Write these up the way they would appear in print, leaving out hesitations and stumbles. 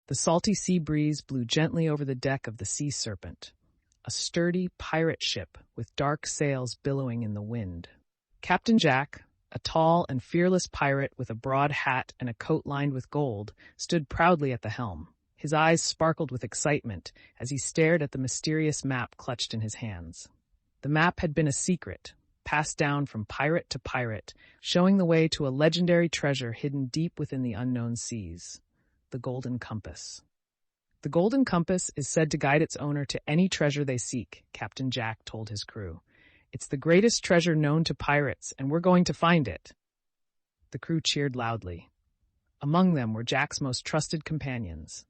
The salty sea breeze blew gently over the deck of the Sea Serpent, a sturdy pirate ship with dark sails billowing in the wind. Captain Jack, a tall and fearless pirate with a broad hat and a coat lined with gold, stood proudly at the helm. His eyes sparkled with excitement as he stared at the mysterious map clutched in his hands. The map had been a secret, passed down from pirate to pirate, showing the way to a legendary treasure hidden deep within the unknown seas, the Golden Compass. The Golden Compass is said to guide its owner to any treasure they seek, Captain Jack told his crew. It's the greatest treasure known to pirates, and we're going to find it. The crew cheered loudly. Among them were Jack's most trusted companions.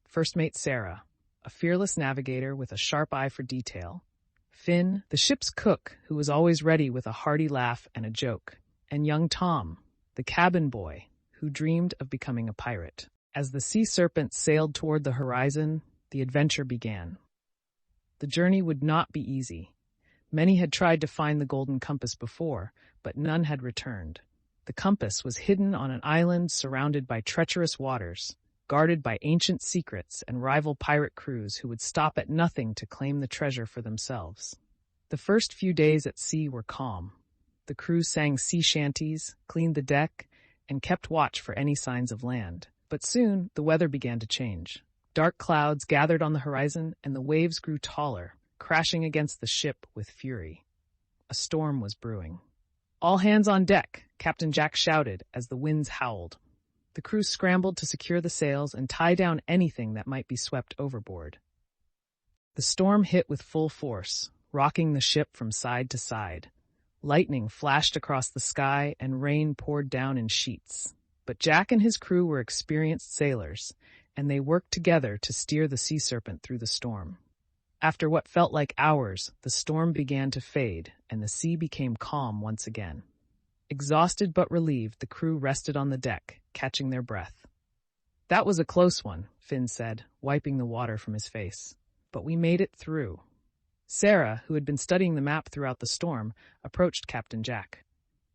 First Mate Sarah, a fearless navigator with a sharp eye for detail. Finn, the ship's cook, who was always ready with a hearty laugh and a joke. And young Tom, the cabin boy, who dreamed of becoming a pirate. As the Sea Serpent sailed toward the horizon, the adventure began. The journey would not be easy. Many had tried to find the Golden Compass before, but none had returned. The compass was hidden on an island surrounded by treacherous waters, guarded by ancient secrets and rival pirate crews who would stop at nothing to claim the treasure for themselves. The first few days at sea were calm. The crew sang sea shanties, cleaned the deck, and kept watch for any signs of land. But soon, the weather began to change. Dark clouds gathered on the horizon, and the waves grew taller, crashing against the ship with fury. A storm was brewing. "All hands on deck," Captain Jack shouted as the winds howled. The crew scrambled to secure the sails and tie down anything that might be swept overboard. The storm hit with full force, rocking the ship from side to side. Lightning flashed across the sky and rain poured down in sheets. But Jack and his crew were experienced sailors, and they worked together to steer the Sea Serpent through the storm. After what felt like hours, the storm began to fade, and the sea became calm once again. Exhausted but relieved, the crew rested on the deck, catching their breath. "That was a close one," Finn said, wiping the water from his face. "But we made it through." Sarah, who had been studying the map throughout the storm, approached Captain Jack.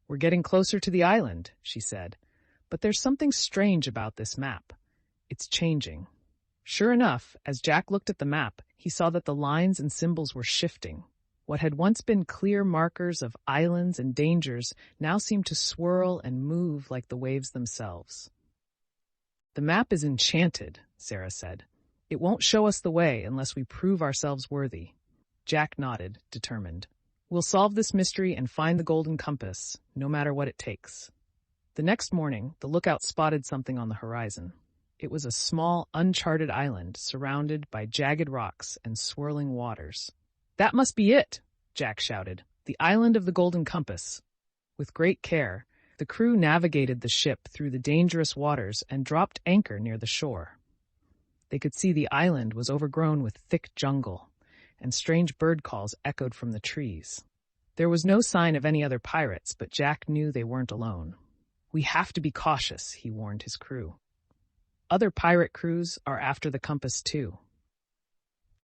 "We're getting closer to the island," she said. "But there's something strange about this map. It's changing." Sure enough, as Jack looked at the map, he saw that the lines and symbols were shifting. What had once been clear markers of islands and dangers now seemed to swirl and move like the waves themselves. "The map is enchanted," Sarah said. "It won't show us the way unless we prove ourselves worthy." Jack nodded, determined. "We'll solve this mystery and find the Golden Compass, no matter what it takes." The next morning, the lookout spotted something on the horizon. It was a small, uncharted island surrounded by jagged rocks and swirling waters. "That must be it," Jack shouted. "The island of the Golden Compass." With great care, the crew navigated the ship through the dangerous waters and dropped anchor near the shore. They could see the island was overgrown with thick jungle, and strange bird calls echoed from the trees. There was no sign of any other pirates, but Jack knew they weren't alone. "We have to be cautious," he warned his crew. "Other pirate crews are after the compass too."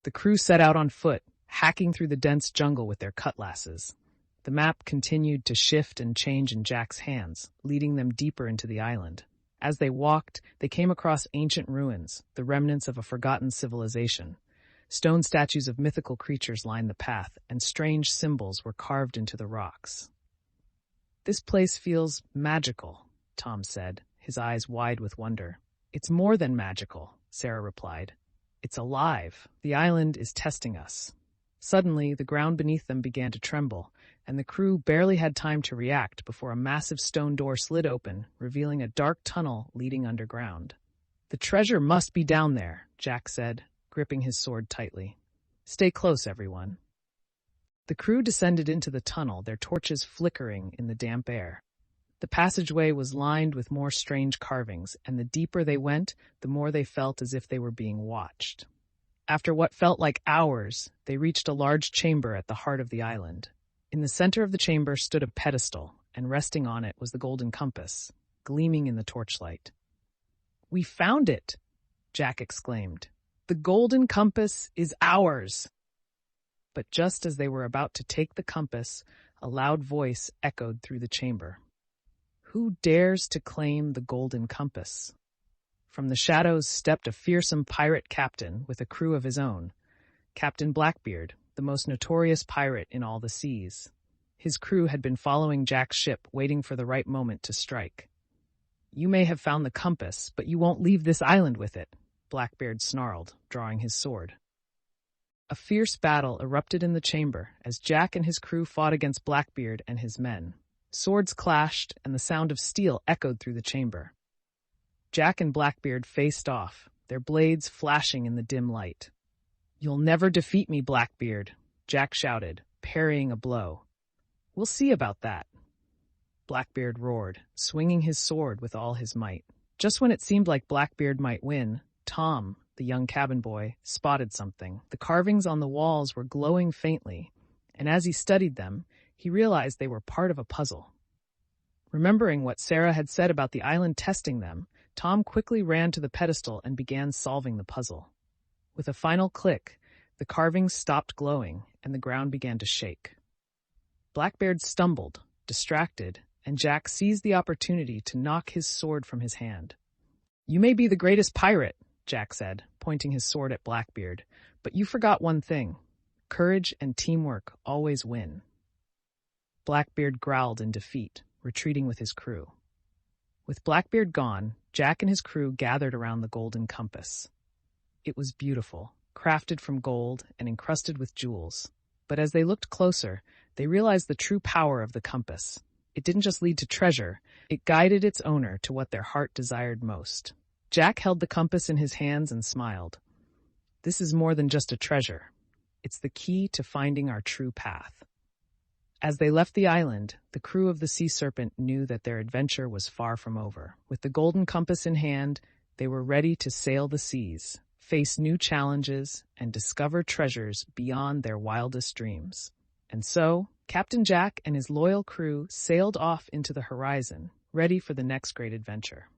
The crew set out on foot, hacking through the dense jungle with their cutlasses. The map continued to shift and change in Jack's hands, leading them deeper into the island. As they walked, they came across ancient ruins, the remnants of a forgotten civilization. Stone statues of mythical creatures lined the path, and strange symbols were carved into the rocks. "This place feels magical," Tom said, his eyes wide with wonder. "It's more than magical," Sarah replied. "It's alive. The island is testing us." Suddenly, the ground beneath them began to tremble, and the crew barely had time to react before a massive stone door slid open, revealing a dark tunnel leading underground. "The treasure must be down there," Jack said, gripping his sword tightly. "Stay close, everyone." The crew descended into the tunnel, their torches flickering in the damp air. The passageway was lined with more strange carvings, and the deeper they went, the more they felt as if they were being watched. After what felt like hours, they reached a large chamber at the heart of the island. In the center of the chamber stood a pedestal, and resting on it was the Golden Compass, gleaming in the torchlight. "We found it!" Jack exclaimed. "The Golden Compass is ours!" But just as they were about to take the compass, a loud voice echoed through the chamber. "Who dares to claim the Golden Compass?" From the shadows stepped a fearsome pirate captain with a crew of his own, Captain Blackbeard, the most notorious pirate in all the seas. His crew had been following Jack's ship, waiting for the right moment to strike. "You may have found the compass, but you won't leave this island with it," Blackbeard snarled, drawing his sword. A fierce battle erupted in the chamber as Jack and his crew fought against Blackbeard and his men. Swords clashed, and the sound of steel echoed through the chamber. Jack and Blackbeard faced off, their blades flashing in the dim light. "You'll never defeat me, Blackbeard," Jack shouted, parrying a blow. "We'll see about that," Blackbeard roared, swinging his sword with all his might. Just when it seemed like Blackbeard might win, Tom, the young cabin boy, spotted something. The carvings on the walls were glowing faintly, and as he studied them, he realized they were part of a puzzle. Remembering what Sarah had said about the island testing them, Tom quickly ran to the pedestal and began solving the puzzle. With a final click, the carvings stopped glowing, and the ground began to shake. Blackbeard stumbled, distracted, and Jack seized the opportunity to knock his sword from his hand. "You may be the greatest pirate," Jack said, pointing his sword at Blackbeard, "but you forgot one thing. Courage and teamwork always win." Blackbeard growled in defeat, retreating with his crew. With Blackbeard gone, Jack and his crew gathered around the golden compass. It was beautiful, crafted from gold and encrusted with jewels. But as they looked closer, they realized the true power of the compass. It didn't just lead to treasure, it guided its owner to what their heart desired most. Jack held the compass in his hands and smiled. "This is more than just a treasure. It's the key to finding our true path." As they left the island, the crew of the Sea Serpent knew that their adventure was far from over. With the golden compass in hand, they were ready to sail the seas, face new challenges, and discover treasures beyond their wildest dreams. And so, Captain Jack and his loyal crew sailed off into the horizon, ready for the next great adventure.